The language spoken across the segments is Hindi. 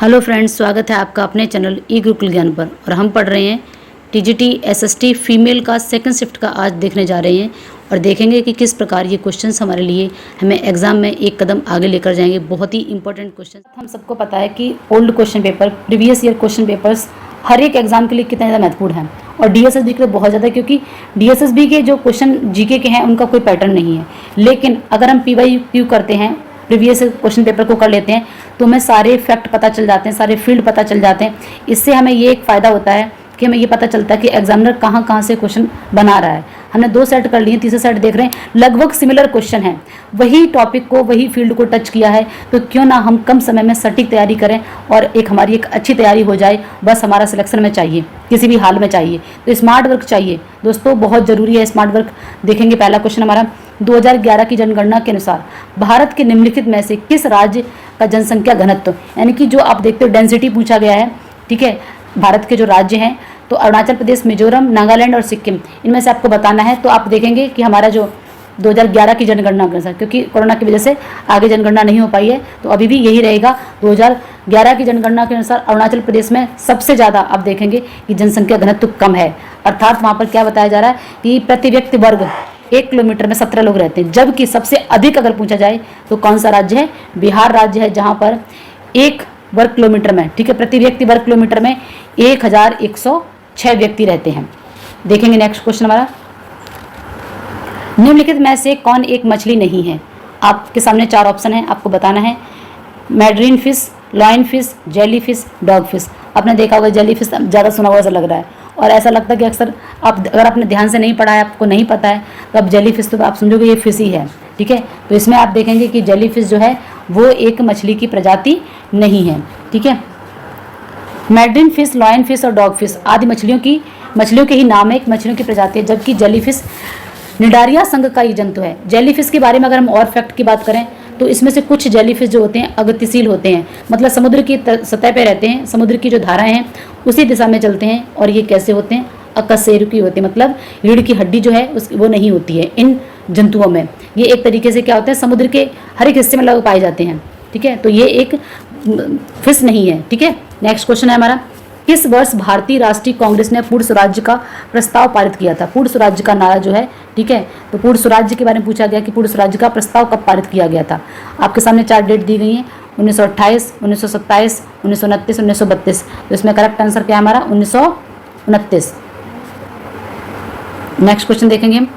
हेलो फ्रेंड्स, स्वागत है आपका अपने चैनल ई गुरुकुल ज्ञान पर। और हम पढ़ रहे हैं टीजीटी एसएसटी फीमेल का सेकंड शिफ्ट का आज देखने जा रहे हैं और देखेंगे कि किस प्रकार ये क्वेश्चंस हमारे लिए हमें एग्जाम में एक कदम आगे लेकर जाएंगे। बहुत ही इंपॉर्टेंट क्वेश्चन। हम सबको पता है कि old question paper, previous year question papers हर एक एग्जाम के लिए कितने ज़्यादा महत्वपूर्ण हैं और डीएसएसबी के लिए बहुत ज़्यादा, क्योंकि डीएसएसबी के जो क्वेश्चन जीके के हैं उनका कोई पैटर्न नहीं है। लेकिन अगर हम पीवाईक्यू करते हैं, प्रीवियस क्वेश्चन पेपर को कर लेते हैं, तो हमें सारे फैक्ट पता चल जाते हैं, सारे फील्ड पता चल जाते हैं। इससे हमें ये एक फ़ायदा होता है कि हमें ये पता चलता है कि एग्जामिनर कहाँ कहाँ से क्वेश्चन बना रहा है। हमने 2 सेट कर लिए, तीसरा सेट देख रहे हैं, लगभग सिमिलर क्वेश्चन है, वही टॉपिक को, वही फील्ड को टच किया है। तो क्यों ना हम कम समय में सटीक तैयारी करें और हमारी एक अच्छी तैयारी हो जाए। बस हमारा सिलेक्शन में चाहिए, किसी भी हाल में चाहिए। तो स्मार्ट वर्क चाहिए दोस्तों, बहुत ज़रूरी है स्मार्ट वर्क। देखेंगे पहला क्वेश्चन हमारा, 2011 की जनगणना के अनुसार भारत के निम्नलिखित में से किस राज्य का जनसंख्या घनत्व, यानी कि जो आप देखते हो डेंसिटी पूछा गया है, ठीक है। भारत के जो राज्य हैं तो अरुणाचल प्रदेश, मिजोरम, नागालैंड और सिक्किम, इनमें से आपको बताना है। तो आप देखेंगे कि हमारा जो 2011 की जनगणना के अनुसार, क्योंकि कोरोना की वजह से आगे जनगणना नहीं हो पाई है, तो अभी भी यही रहेगा। 2011 की जनगणना के अनुसार अरुणाचल प्रदेश में सबसे ज़्यादा आप देखेंगे कि जनसंख्या घनत्व कम है। अर्थात वहाँ पर क्या बताया जा रहा है कि प्रति व्यक्ति वर्ग 1 किलोमीटर में 17 लोग रहते हैं। जबकि सबसे अधिक अगर पूछा जाए तो कौन सा राज्य है? बिहार राज्य है, जहाँ पर 1 वर्ग किलोमीटर में, ठीक है, प्रति व्यक्ति वर्ग किलोमीटर में 1106 व्यक्ति रहते हैं। देखेंगे नेक्स्ट क्वेश्चन हमारा, निम्नलिखित में से कौन एक मछली नहीं है? आपके सामने 4 ऑप्शन है, आपको बताना है। Mandarin fish, lion fish, jelly fish, dog fish. आपने देखा होगा जेली फिश ज़्यादा सुना हुआ ऐसा लग रहा है, और ऐसा लगता है कि अक्सर आप अगर आपने ध्यान से नहीं पढ़ा है, आपको नहीं पता है, तो अब जेली फिश तो आप समझोगे ये फिश ही है, ठीक है। तो इसमें आप देखेंगे कि जेली फिश जो है वो एक मछली की प्रजाति नहीं है, ठीक है। मैड्रीन फिश, लॉयन फिश और डॉग फिश आदि मछलियों के ही नाम है, एक मछलियों की प्रजाति है। जबकि जेली फिश निडारिया संघ का ही जंतु है। जेली फिश के बारे में अगर हम और फैक्ट की बात करें तो इसमें से कुछ जेली फिश जो होते हैं अगतिशील होते हैं, मतलब समुद्र की सतह पे रहते हैं, समुद्र की जो धाराएं हैं उसी दिशा में चलते हैं। और ये कैसे होते हैं? अकशेरुकी होते हैं, मतलब रीढ़ की हड्डी जो है वो नहीं होती है इन जंतुओं में। ये एक तरीके से क्या होते हैं, समुद्र के हर एक हिस्से में लगभग पाए जाते हैं, ठीक है। तो ये एक फिश नहीं है, ठीक है। नेक्स्ट क्वेश्चन है हमारा, किस वर्ष भारतीय राष्ट्रीय कांग्रेस ने पूर्ण स्वराज्य का प्रस्ताव पारित किया था? पूर्ण स्वराज्य का नारा जो है, ठीक है, तो पूर्ण स्वराज्य के बारे में पूछा गया कि पूर्ण स्वराज्य का प्रस्ताव कब पारित किया गया था। आपके सामने 4 डेट दी गई हैं, 1928, 1927, 1929, 1932। तो इसमें करेक्ट आंसर क्या है हमारा? 1929। नेक्स्ट क्वेश्चन देखेंगे हम,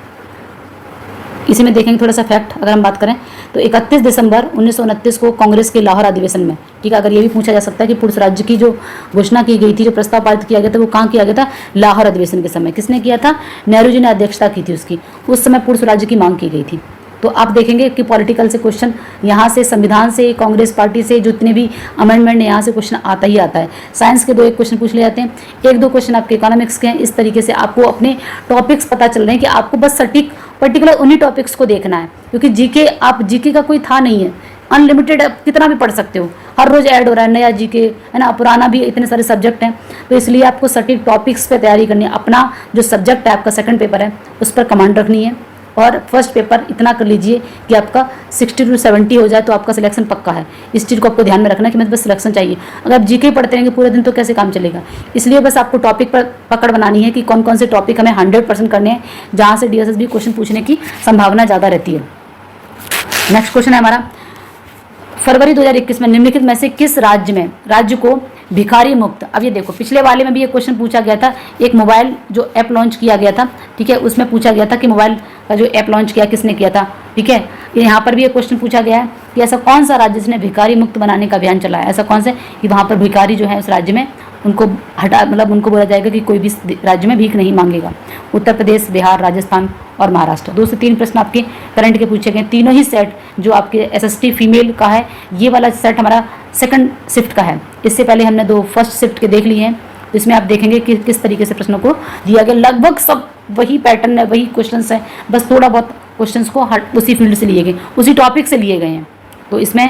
इसी में देखेंगे थोड़ा सा फैक्ट। अगर हम बात करें तो 31 दिसंबर 1929 को कांग्रेस के लाहौर अधिवेशन में, ठीक है, अगर ये भी पूछा जा सकता है कि पूर्ण स्वराज्य की जो घोषणा की गई थी, जो प्रस्ताव पारित किया गया था, वो कहाँ किया गया था? लाहौर अधिवेशन के समय। किसने किया था? नेहरू जी ने अध्यक्षता की थी उसकी। उस समय पूर्ण स्वराज्य की मांग की गई थी। तो आप देखेंगे कि पॉलिटिकल से क्वेश्चन यहाँ से, संविधान से, कांग्रेस पार्टी से जितने भी अमेंडमेंट है यहाँ से क्वेश्चन आता ही आता है। साइंस के 2-1 क्वेश्चन पूछ ले जाते हैं, 1-2 क्वेश्चन आपके इकोनॉमिक्स के हैं। इस तरीके से आपको अपने टॉपिक्स पता चल रहे हैं कि आपको बस सटीक पर्टिकुलर उन्हीं टॉपिक्स को देखना है, क्योंकि जीके का कोई था नहीं है, अनलिमिटेड आप कितना भी पढ़ सकते हो, हर रोज ऐड हो रहा है नया जीके, है ना, पुराना भी, इतने सारे सब्जेक्ट हैं। तो इसलिए आपको सटीक टॉपिक्स पे तैयारी करनी है। अपना जो सब्जेक्ट है, आपका सेकंड पेपर है, उस पर कमांड रखनी है। और फर्स्ट पेपर इतना कर लीजिए कि आपका 60 to 70 हो जाए तो आपका सिलेक्शन पक्का है। इस चीज़ को आपको ध्यान में रखना है कि मैं बस सिलेक्शन चाहिए। अगर आप जीके पढ़ते रहेंगे पूरे दिन तो कैसे काम चलेगा। इसलिए बस आपको टॉपिक पर पकड़ बनानी है कि कौन कौन से टॉपिक हमें 100% करने हैं, जहाँ से डीएसएसबी क्वेश्चन पूछने की संभावना ज़्यादा रहती है। नेक्स्ट क्वेश्चन है हमारा, फरवरी 2021 में निम्नलिखित में से किस राज्य को भिखारी मुक्त। अब ये देखो, पिछले वाले में भी ये क्वेश्चन पूछा गया था, एक मोबाइल जो ऐप लॉन्च किया गया था, ठीक है, उसमें पूछा गया था कि मोबाइल का जो ऐप लॉन्च किया किसने किया था, ठीक है। यहाँ पर भी एक क्वेश्चन पूछा गया है कि ऐसा कौन सा राज्य जिसने भिखारी मुक्त बनाने का अभियान चलाया। ऐसा कौन सा कि वहाँ पर भिखारी जो है उस राज्य में उनको मतलब उनको बोला जाएगा कि कोई भी राज्य में भीख नहीं मांगेगा। उत्तर प्रदेश, बिहार, राजस्थान और महाराष्ट्र। 2 से 3 प्रश्न आपके करंट के पूछे गए। तीनों ही सेट जो आपके एसएसटी फीमेल का है, ये वाला सेट हमारा सेकंड शिफ्ट का है। इससे पहले हमने 2 फर्स्ट शिफ्ट के देख लिए हैं। तो इसमें आप देखेंगे कि किस तरीके से प्रश्नों को दिया गया। लगभग सब वही पैटर्न है, वही क्वेश्चन है, बस थोड़ा बहुत क्वेश्चन को उसी फील्ड से लिए गए, उसी टॉपिक से लिए गए हैं। तो इसमें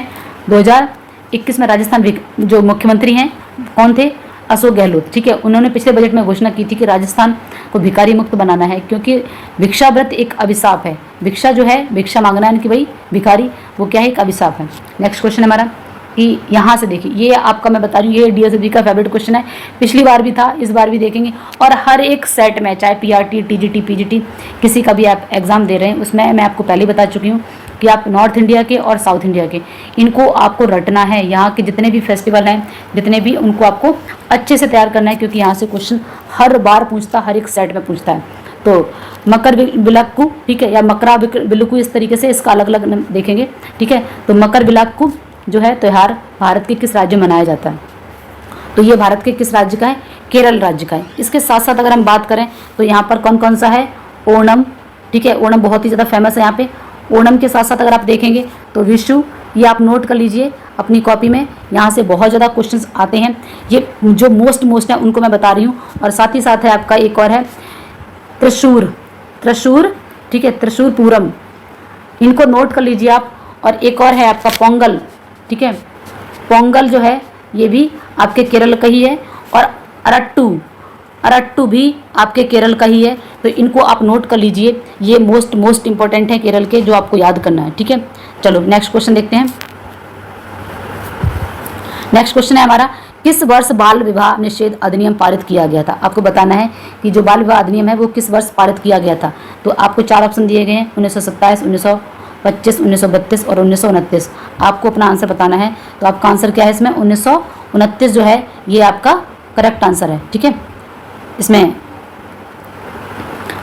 2021 में राजस्थान जो मुख्यमंत्री हैं कौन थे? अशोक गहलोत, ठीक है। उन्होंने पिछले बजट में घोषणा की थी कि राजस्थान को भिखारी मुक्त बनाना है, क्योंकि भिक्षा व्रत एक अभिशाप है। भिक्षा जो है, भिक्षा मांगना है कि भाई भिखारी, वो क्या है? एक अभिशाप है। नेक्स्ट क्वेश्चन हमारा, कि यहाँ से देखिए, ये आपका मैं बता रही हूँ, ये DSSB का फेवरेट क्वेश्चन है, पिछली बार भी था, इस बार भी देखेंगे। और हर एक सेट में, चाहे PRT, TGT, PGT, किसी का भी आप एग्जाम दे रहे हैं, उसमें मैं आपको पहले बता चुकी हूँ कि आप नॉर्थ इंडिया के और साउथ इंडिया के, इनको आपको रटना है। यहाँ के जितने भी फेस्टिवल हैं, जितने भी, उनको आपको अच्छे से तैयार करना है, क्योंकि यहाँ से क्वेश्चन हर बार पूछता, हर एक सेट में पूछता है। तो मकर बिलक्कू, ठीक है, या मकरा बिलक्कू, इस तरीके से इसका अलग अलग देखेंगे, ठीक है। तो मकर बिलक्कू जो है त्यौहार भारत के किस राज्य में मनाया जाता है? तो ये भारत के किस राज्य का है? केरल राज्य का है। इसके साथ साथ अगर हम बात करें तो यहाँ पर कौन कौन सा है? ओणम, ठीक है, ओणम बहुत ही ज़्यादा फेमस है यहाँ पे। ओणम के साथ साथ अगर आप देखेंगे तो विशु, ये आप नोट कर लीजिए अपनी कॉपी में, यहाँ से बहुत ज़्यादा क्वेश्चंस आते हैं। ये जो मोस्ट है उनको मैं बता रही हूँ। और साथ ही साथ है आपका एक और है त्रिशूर, ठीक है, त्रिशूर पूरम, इनको नोट कर लीजिए आप। और एक और है आपका पोंगल, ठीक है, पोंगल जो है ये भी आपके केरल का ही है। और अरट्टू भी आपके केरल का ही है। तो इनको आप नोट कर लीजिए, ये मोस्ट इंपॉर्टेंट है केरल के, जो आपको याद करना है, ठीक है। चलो नेक्स्ट क्वेश्चन देखते हैं। नेक्स्ट क्वेश्चन है हमारा, किस वर्ष बाल विवाह निषेध अधिनियम पारित किया गया था? आपको बताना है कि जो बाल विवाह अधिनियम है वो किस वर्ष पारित किया गया था। तो आपको 4 ऑप्शन दिए गए हैं, 1927, 1925, 1932 और 1929। आपको अपना आंसर बताना है। तो आपका आंसर क्या है इसमें? 1929 जो है ये आपका करेक्ट आंसर है, ठीक है। इसमें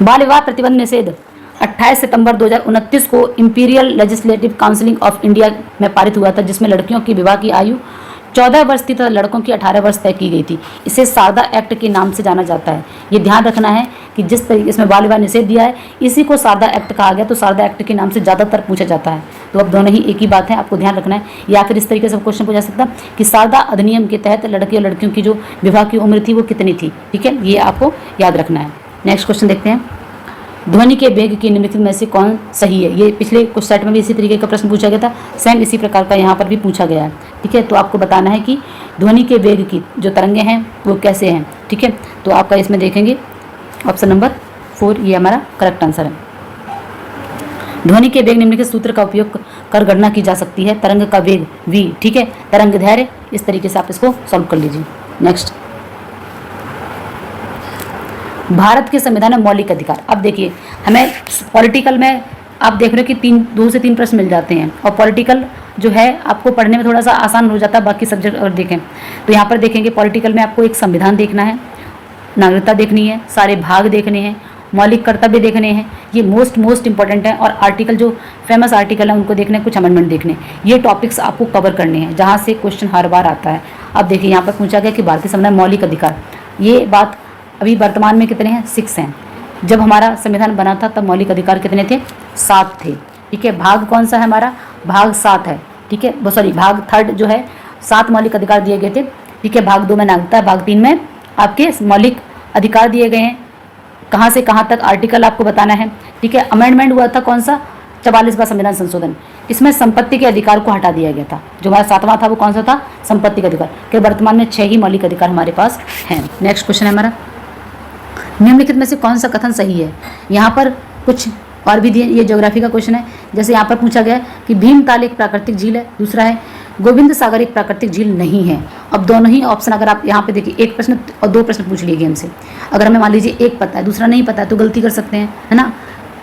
बाल विवाह प्रतिबंध निषेध 28 सितंबर 2029 को imperial legislative council of India में पारित हुआ था, जिसमें लड़कियों की विवाह की आयु 14 वर्ष थी तथा लड़कों की 18 वर्ष तय की गई थी। इसे सारदा एक्ट के नाम से जाना जाता है। ये ध्यान रखना है कि जिस तरीके इसमें बाल विवाह निषेध दिया है, इसी को सारदा एक्ट कहा गया। तो सारदा एक्ट के नाम से ज़्यादातर पूछा जाता है। तो अब दोनों ही एक ही बात है, आपको ध्यान रखना है। या फिर इस तरीके से क्वेश्चन पूछा सकता है कि सारदा अधिनियम के तहत लड़की और लड़कियों की जो विवाह की उम्र थी वो कितनी थी, ठीक है, ये आपको याद रखना है। नेक्स्ट क्वेश्चन देखते हैं, ध्वनि के वेग की निम्नलिखित में से कौन सही है? ये पिछले कुछ सेट में भी इसी तरीके का प्रश्न पूछा गया था, सेम इसी प्रकार का यहाँ पर भी पूछा गया है, ठीक है। तो आपको बताना है कि ध्वनि के वेग की जो तरंगें हैं वो कैसे हैं, ठीक है। तो आपका इसमें देखेंगे ऑप्शन नंबर 4, ये हमारा करेक्ट आंसर है। ध्वनि के वेग निम्नलिखित सूत्र का उपयोग कर गणना की जा सकती है। तरंग का वेग v, ठीक है, तरंग धैर्य, इस तरीके से आप इसको सॉल्व कर लीजिए। नेक्स्ट, भारत के संविधान में मौलिक अधिकार। अब देखिए, हमें पॉलिटिकल में आप देख रहे हो कि 2 से 3 प्रश्न मिल जाते हैं, और पॉलिटिकल जो है आपको पढ़ने में थोड़ा सा आसान हो जाता है बाकी सब्जेक्ट अगर देखें तो। यहाँ पर देखेंगे पॉलिटिकल में आपको एक संविधान देखना है, नागरिकता देखनी है, सारे भाग देखने हैं, मौलिक कर्तव्य देखने हैं, ये मोस्ट इंपॉर्टेंट है। और आर्टिकल, जो फेमस आर्टिकल है उनको देखने, कुछ अमेंडमेंट देखने, ये टॉपिक्स आपको कवर करने हैं, जहाँ से क्वेश्चन हर बार आता है। अब देखिए यहाँ पर पूछा गया कि भारतीय संविधान में मौलिक अधिकार, ये बात अभी वर्तमान में कितने हैं? 6 हैं। जब हमारा संविधान बना था तब मौलिक अधिकार कितने थे? 7 थे, ठीक है। भाग कौन सा है हमारा? भाग 7 है, ठीक है, सॉरी भाग 3 जो है, 7 मौलिक अधिकार दिए गए थे, ठीक है। भाग 2 में नागरिकता, भाग 3 में आपके मौलिक अधिकार दिए गए हैं। कहाँ से कहाँ तक आर्टिकल आपको बताना है, ठीक है। अमेंडमेंट हुआ था कौन सा? 44वां संविधान संशोधन, इसमें संपत्ति के अधिकार को हटा दिया गया था। जो हमारा 7वां था वो कौन सा था? संपत्ति का अधिकार। कि वर्तमान में 6 ही मौलिक अधिकार हमारे पास हैं। नेक्स्ट क्वेश्चन है हमारा, निम्नलिखित में से कौन सा कथन सही है? यहाँ पर कुछ और भी दिए, ये ज्योग्राफी का क्वेश्चन है। जैसे यहाँ पर पूछा गया कि भीमताल एक प्राकृतिक झील है, दूसरा है गोविंद सागर एक प्राकृतिक झील नहीं है। अब दोनों ही ऑप्शन अगर आप यहाँ पे देखिए, एक प्रश्न और 2 प्रश्न पूछ लिए हमसे। अगर हमें मान लीजिए एक पता है, दूसरा नहीं पता है, तो गलती कर सकते हैं, है ना।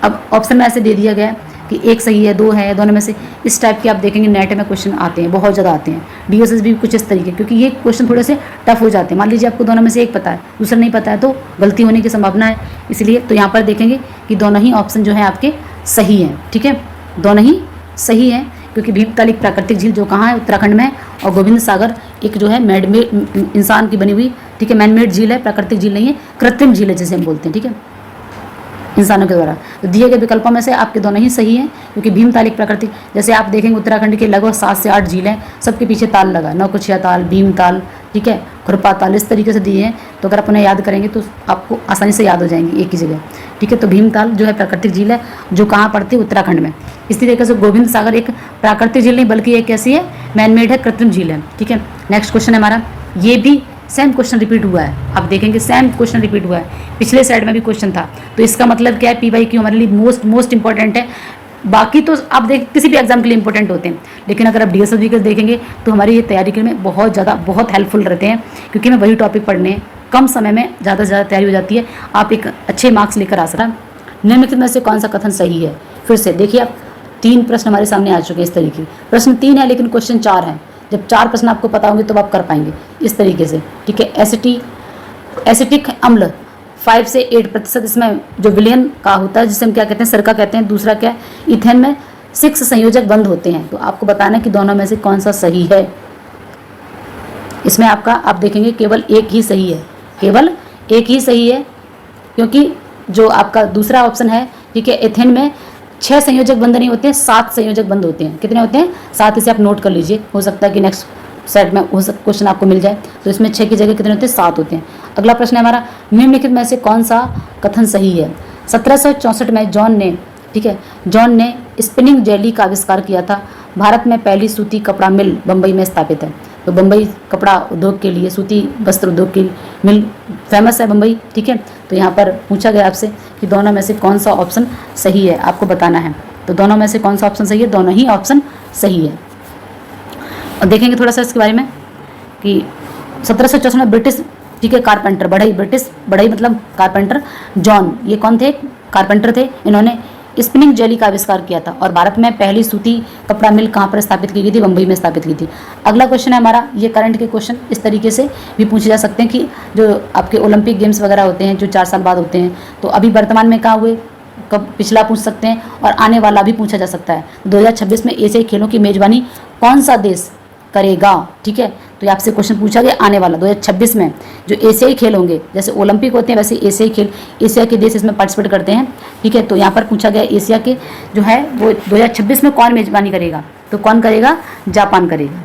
अब ऑप्शन में ऐसे दे दिया गया है कि एक सही है, 2 है, दोनों में से। इस टाइप के आप देखेंगे नेट में क्वेश्चन आते हैं, बहुत ज़्यादा आते हैं। DSS भी कुछ इस तरीके, क्योंकि ये क्वेश्चन थोड़े से टफ हो जाते हैं। मान लीजिए आपको दोनों में से एक पता है, दूसरा नहीं पता है, तो गलती होने की संभावना है। इसलिए तो यहाँ पर देखेंगे कि दोनों ही ऑप्शन जो है आपके सही हैं, ठीक है, दोनों ही सही हैं। क्योंकि भीमताल एक प्राकृतिक झील जो कहाँ है? उत्तराखंड में है। और गोविंद सागर एक जो है मैडमेड, इंसान की बनी हुई, ठीक है, मैनमेड झील है, प्राकृतिक झील नहीं है, कृत्रिम झील है जिसे हम बोलते हैं, ठीक है, इंसानों के द्वारा। तो दिए गए विकल्पों में से आपके दोनों ही सही हैं, क्योंकि भीमताल एक प्राकृतिक, जैसे आप देखेंगे उत्तराखंड के लगभग 7 से 8 झील हैं, सबके पीछे ताल लगा, नौकुचिया ताल, भीमताल, ठीक है, खुरपा ताल, इस तरीके से दिए हैं। तो अगर आप उन्हें याद करेंगे तो आपको आसानी से याद हो जाएंगी एक ही जगह, ठीक है। तो भीमताल जो है प्राकृतिक झील है, जो कहाँ पड़ती है? उत्तराखंड में। इसी तरीके से गोविंद सागर एक प्राकृतिक झील नहीं बल्कि एक कैसी है? मैनमेड है, कृत्रिम झील है, ठीक है। नेक्स्ट क्वेश्चन है हमारा, ये भी सेम क्वेश्चन रिपीट हुआ है। आप देखेंगे सेम क्वेश्चन रिपीट हुआ है, पिछले साइड में भी क्वेश्चन था। तो इसका मतलब क्या है? PYQ हमारे लिए मोस्ट इंपॉर्टेंट है। बाकी तो आप देख किसी भी एग्जाम के लिए इंपॉर्टेंट होते हैं, लेकिन अगर आप डीएसएसबी के देखेंगे तो हमारी ये तैयारी के में बहुत ज़्यादा बहुत हेल्पफुल रहते हैं, क्योंकि हमें वही टॉपिक पढ़ने हैं, कम समय में ज़्यादा से ज़्यादा तैयारी हो जाती है, आप एक अच्छे मार्क्स लेकर आ सकते हैं। निम्नलिखित में से कौन सा कथन सही है? फिर से देखिए, आप 3 प्रश्न हमारे सामने आ चुके हैं इस तरीके। प्रश्न 3 है लेकिन क्वेश्चन 4 है। जब 4 प्रश्न आपको पता होंगे तो आप कर पाएंगे इस तरीके से, ठीक है। एसिटिक अम्ल 5 से 8%, इसमें जो विलयन का होता है जिसे हम क्या कहते हैं, सिरका कहते हैं। दूसरा क्या है, इथेन में 6 संयोजक बंद होते हैं। तो आपको बताना है कि दोनों में से कौन सा सही है। इसमें आपका आप देखेंगे केवल एक ही सही है, केवल एक ही सही है, क्योंकि जो आपका दूसरा ऑप्शन है, ठीक है, एथेन में 6 संयोजक बंद नहीं होते हैं, 7 संयोजक बंद होते हैं। कितने होते हैं? 7। इसे आप नोट कर लीजिए, हो सकता है कि नेक्स्ट सेट में क्वेश्चन आपको मिल जाए। तो इसमें 6 की जगह कितने होते हैं? 7 होते हैं। अगला प्रश्न है हमारा, निम्नलिखित में से कौन सा कथन सही है? 1764 में जॉन ने स्पिनिंग जेली का आविष्कार किया था। भारत में पहली सूती कपड़ा मिल बम्बई में स्थापित है। तो बम्बई कपड़ा उद्योग के लिए, सूती वस्त्र उद्योग की मिल फेमस है बम्बई, ठीक है। तो यहाँ पर पूछा गया आपसे कि दोनों में से कौन सा ऑप्शन सही है, आपको बताना है। तो दोनों में से कौन सा ऑप्शन सही है? दोनों ही ऑप्शन सही है। और देखेंगे थोड़ा सा इसके बारे में कि 1764 में ब्रिटिश, ठीक है, कारपेंटर, बढ़ई मतलब कारपेंटर जॉन, ये कौन थे? कारपेंटर थे। इन्होंने स्पिनिंग जेली का आविष्कार किया था। और भारत में पहली सूती कपड़ा मिल कहाँ पर स्थापित की गई थी? बम्बई में स्थापित की थी। अगला क्वेश्चन है हमारा, ये करंट के क्वेश्चन इस तरीके से भी पूछे जा सकते हैं कि जो आपके ओलंपिक गेम्स वगैरह होते हैं जो 4 साल बाद होते हैं, तो अभी वर्तमान में कहाँ हुए, कब पिछला पूछ सकते हैं, और आने वाला भी पूछा जा सकता है। 2026 में एशियाई खेलों की मेजबानी कौन सा देश करेगा? ठीक है, तो ये आपसे क्वेश्चन पूछा गया आने वाला 2026 में जो एशियाई खेल होंगे, जैसे ओलंपिक होते हैं वैसे एशियाई खेल, एशिया के देश इसमें पार्टिसिपेट करते हैं, ठीक है। तो यहाँ पर पूछा गया एशिया के जो है वो 2026 में कौन मेजबानी करेगा? तो कौन करेगा? जापान करेगा।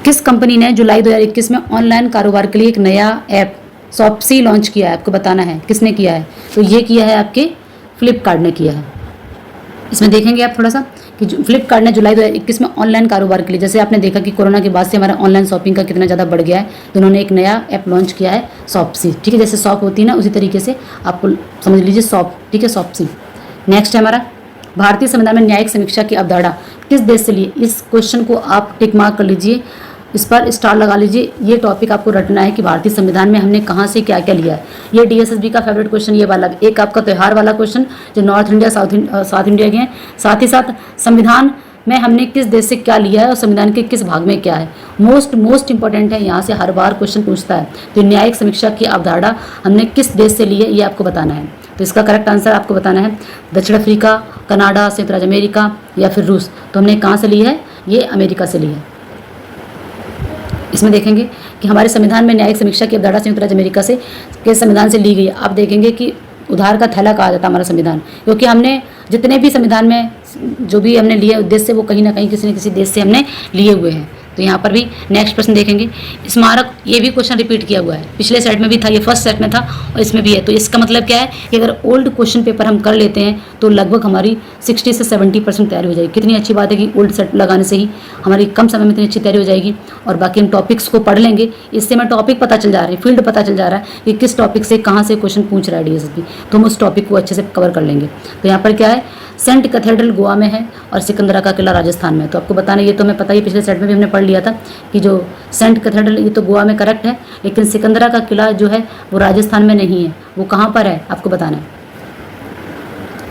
किस कंपनी ने जुलाई 2021 में ऑनलाइन कारोबार के लिए एक नया ऐप शॉप्सी लॉन्च किया है? आपको बताना है किसने किया है। तो ये किया है आपके फ्लिपकार्ट ने किया है। इसमें देखेंगे आप थोड़ा सा कि फ्लिपकार्ट ने जुलाई 2021 में ऑनलाइन कारोबार के लिए, जैसे आपने देखा कि कोरोना के बाद से हमारा ऑनलाइन शॉपिंग का कितना ज़्यादा बढ़ गया है, तो उन्होंने एक नया ऐप लॉन्च किया है शॉप्सी, ठीक है। जैसे शॉप होती है ना, उसी तरीके से आपको समझ लीजिए शॉप, ठीक है, शॉप्सी। नेक्स्ट है हमारा, भारतीय संविधान में न्यायिक समीक्षा की अवधारणा किस देश से लिए? इस क्वेश्चन को आप टिक मार्क कर लीजिए, इस पर स्टार लगा लीजिए। ये टॉपिक आपको रटना है कि भारतीय संविधान में हमने कहाँ से क्या क्या लिया है। ये डीएसएसबी का फेवरेट क्वेश्चन ये वाला, एक आपका त्यौहार वाला क्वेश्चन जो नॉर्थ इंडिया साउथ इंडिया के हैं, साथ ही साथ संविधान में हमने किस देश से क्या लिया है और संविधान के किस भाग में क्या है, मोस्ट इंपॉर्टेंट है। यहाँ से हर बार क्वेश्चन पूछता है। तो न्यायिक समीक्षा की अवधारणा हमने किस देश से ली है ये आपको बताना है। तो इसका करेक्ट आंसर आपको बताना है दक्षिण अफ्रीका, कनाडा, संयुक्त राज्य अमेरिका या फिर रूस। तो हमने कहाँ से ली है? ये अमेरिका से ली है। इसमें देखेंगे कि हमारे संविधान में न्यायिक समीक्षा की अवधारणा संयुक्त राज्य अमेरिका से के संविधान से ली गई है। आप देखेंगे कि उधार का थैला कहा जाता है हमारा संविधान, क्योंकि हमने जितने भी संविधान में जो भी हमने लिए उद्देश्य वो कहीं ना कहीं किसी न किसी देश से हमने लिए हुए हैं। तो यहाँ पर भी नेक्स्ट प्रश्न देखेंगे, स्मारक, ये भी क्वेश्चन रिपीट किया हुआ है, पिछले सेट में भी था, ये फर्स्ट सेट में था और इसमें भी है। तो इसका मतलब क्या है कि अगर ओल्ड क्वेश्चन पेपर हम कर लेते हैं तो लगभग हमारी 60 से 70% तैयारी हो जाएगी। कितनी अच्छी बात है कि ओल्ड सेट लगाने से ही हमारी कम समय में इतनी अच्छी तैयारी हो जाएगी। और बाकी हम टॉपिक्स को पढ़ लेंगे, इससे हमें टॉपिक पता चल जा रहा है, फील्ड पता चल जा रहा है कि किस टॉपिक से कहाँ से क्वेश्चन पूछ रहा है डीएसएसबी, तो हम उस टॉपिक को अच्छे से कवर कर लेंगे। तो यहाँ पर क्या है, सेंट कैथेड्रल गोवा में है और सिकंदरा का किला राजस्थान में। तो आपको बताना, ये तो हमें पता ही, पिछले सेट में भी हमने पढ़ लिया था कि जो सेंट कैथेड्रल ये तो गोवा में करेक्ट है, लेकिन सिकंदरा का किला जो है वो राजस्थान में नहीं है। वो कहाँ पर है आपको बताना है।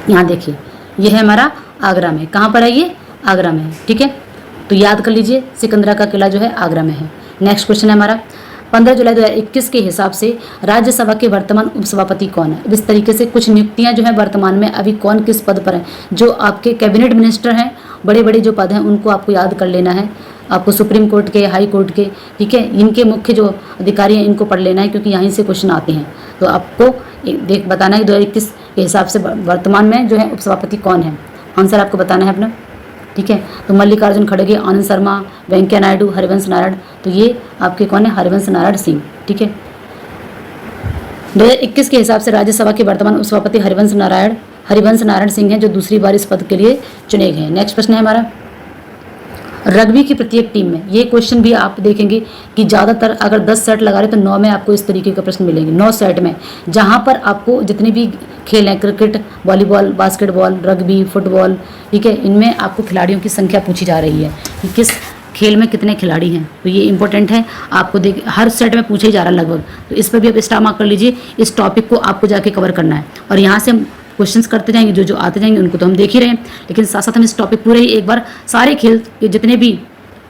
यहाँ देखिए, ये है हमारा आगरा में। कहाँ पर है ये? आगरा में है, ठीक है। तो याद कर लीजिए सिकंदरा का किला जो है आगरा में है। नेक्स्ट क्वेश्चन है हमारा, 15 जुलाई 2021 के हिसाब से राज्यसभा के वर्तमान उपसभापति कौन है? इस तरीके से कुछ नियुक्तियां जो है वर्तमान में अभी कौन किस पद पर हैं, जो आपके कैबिनेट मिनिस्टर हैं, बड़े बड़े जो पद हैं उनको आपको याद कर लेना है। आपको सुप्रीम कोर्ट के, हाई कोर्ट के, ठीक है, इनके मुख्य जो अधिकारी हैं इनको पढ़ लेना है, क्योंकि यहीं से क्वेश्चन आते हैं। तो आपको बताना है 2021 के हिसाब से वर्तमान में जो है उपसभापति कौन है। आंसर आपको बताना है अपना, ठीक है। तो मल्लिकार्जुन खड़गे, आनंद शर्मा, वेंकैया नायडू, हरिवंश नारायण। तो ये आपके कौन है? हरिवंश नारायण सिंह, ठीक है। 2021 के हिसाब से राज्यसभा के वर्तमान उपसभापति हरिवंश नारायण सिंह हैं, जो दूसरी बार इस पद के लिए चुने गए हैं। नेक्स्ट प्रश्न है हमारा, रग्बी की प्रत्येक टीम में ये क्वेश्चन भी आप देखेंगे कि ज़्यादातर अगर 10 सेट लगा रहे तो 9 में आपको इस तरीके का प्रश्न मिलेंगे, 9 सेट में, जहाँ पर आपको जितने भी खेल हैं, cricket, volleyball, basketball, rugby, football, ठीक है, इनमें आपको खिलाड़ियों की संख्या पूछी जा रही है कि किस खेल में कितने खिलाड़ी हैं। तो ये इंपॉर्टेंट है, आपको देख हर सेट में पूछा ही जा रहा है लगभग। तो इस पर भी आप स्टार मार्क कर लीजिए, इस टॉपिक को आपको जाके कवर करना है और यहाँ से हम क्वेश्चंस करते जाएंगे, जो जो आते जाएंगे उनको तो हम देख ही रहे हैं, लेकिन साथ साथ हम इस टॉपिक पूरे ही एक बार सारे खेल के जितने भी,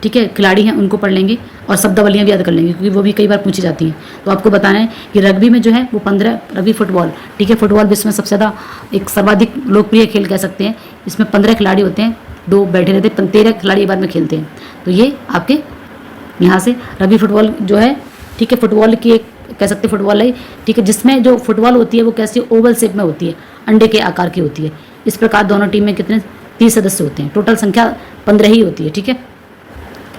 ठीक है, खिलाड़ी हैं उनको पढ़ लेंगे और शब्दावलियाँ भी याद कर लेंगे, क्योंकि वो भी कई बार पूछी जाती हैं। तो आपको बताना है कि रग्बी में जो है वो 15, रग्बी फुटबॉल, ठीक है, फुटबॉल विश्व में सबसे ज़्यादा एक सर्वाधिक लोकप्रिय खेल कह सकते हैं। इसमें 15 खिलाड़ी होते हैं, 2 बैठे रहते हैं, 13 खिलाड़ी बाद में खेलते हैं। तो ये आपके यहाँ से रग्बी फुटबॉल जो है, ठीक है, फुटबॉल की एक कह सकते हैं फुटबॉल है, ठीक है, जिसमें जो फुटबॉल होती है वो कैसी ओवल शेप में होती है, अंडे के आकार की होती है। इस प्रकार दोनों टीम में कितने 30 सदस्य होते हैं, टोटल संख्या 15 ही होती है, ठीक है,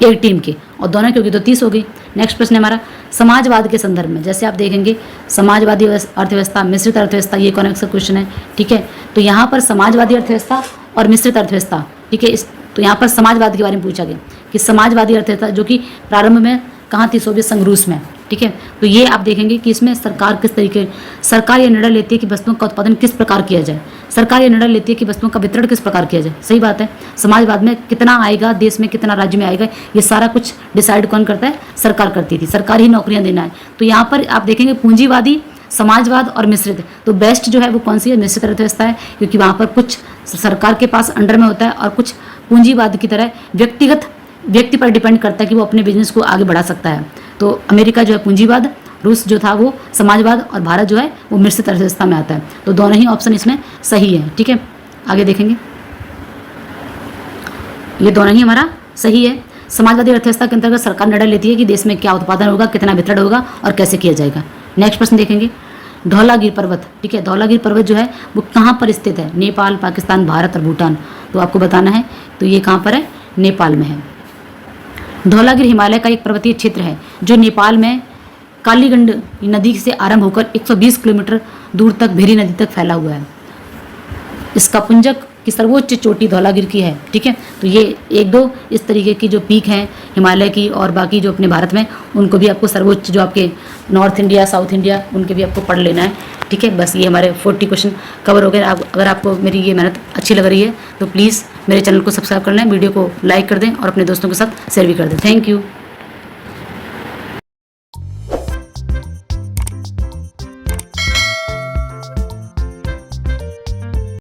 एक टीम की, और दोनों की होगी तो 30 हो गई। नेक्स्ट प्रश्न है हमारा समाजवाद के संदर्भ में। जैसे आप देखेंगे समाजवादी अर्थव्यवस्था, मिश्रित अर्थव्यवस्था, ये कौन सा क्वेश्चन है, ठीक है। तो यहाँ पर समाजवादी अर्थव्यवस्था और मिश्रित अर्थव्यवस्था, ठीक है, तो यहाँ पर समाजवाद के बारे में पूछा गया कि समाजवादी अर्थव्यवस्था जो कि प्रारंभ में कहाँ थी, सोवियत संघ रूस में, ठीक है। तो ये आप देखेंगे कि इसमें सरकार किस तरीके, सरकार ये निर्णय लेती है कि वस्तुओं का उत्पादन किस प्रकार किया जाए, सरकार ये निर्णय लेती है कि वस्तुओं का वितरण किस प्रकार किया जाए। सही बात है, समाजवाद में कितना आएगा, देश में कितना, राज्य में आएगा, ये सारा कुछ डिसाइड कौन करता है, सरकार करती थी, सरकार ही नौकरियां देना है। तो यहाँ पर आप देखेंगे पूंजीवादी, समाजवाद और मिश्रित, तो बेस्ट जो है वो कौन सी है, मिश्रित अर्थव्यवस्था है, क्योंकि वहाँ पर कुछ सरकार के पास अंडर में होता है और कुछ पूंजीवाद की तरह व्यक्ति पर डिपेंड करता है कि वो अपने बिजनेस को आगे बढ़ा सकता है। तो अमेरिका जो है पूंजीवाद, रूस जो था वो समाजवाद, और भारत जो है वो मिश्रित अर्थव्यवस्था में आता है। तो दोनों ही ऑप्शन इसमें सही है, ठीक है। आगे देखेंगे, ये दोनों ही हमारा सही है। समाजवादी अर्थव्यवस्था के अंतर्गत सरकार निर्णय लेती है कि देश में क्या उत्पादन होगा, कितना वितरण होगा और कैसे किया जाएगा। नेक्स्ट प्रश्न देखेंगे, धौलागिरी पर्वत, ठीक है, धौलागिरी पर्वत जो है वो कहाँ पर स्थित है, नेपाल, पाकिस्तान, भारत और भूटान। तो आपको बताना है, तो ये कहाँ पर है, नेपाल में है। धौलागिरी हिमालय का एक पर्वतीय क्षेत्र है जो नेपाल में कालीगंड नदी से आरंभ होकर 120 किलोमीटर दूर तक भेरी नदी तक फैला हुआ है। इसका पुंजक की सर्वोच्च चोटी धौलागिरी की है, ठीक है। तो ये एक दो इस तरीके की जो पीक हैं हिमालय की और बाकी जो अपने भारत में, उनको भी आपको सर्वोच्च जो आपके नॉर्थ इंडिया, साउथ इंडिया, उनके भी आपको पढ़ लेना है, ठीक है। बस ये हमारे 40 क्वेश्चन कवर हो गए। अगर आपको मेरी ये मेहनत अच्छी लग रही है तो प्लीज़ मेरे चैनल को सब्सक्राइब कर लें, वीडियो को लाइक कर दें और अपने दोस्तों के साथ शेयर भी कर दें। Thank you.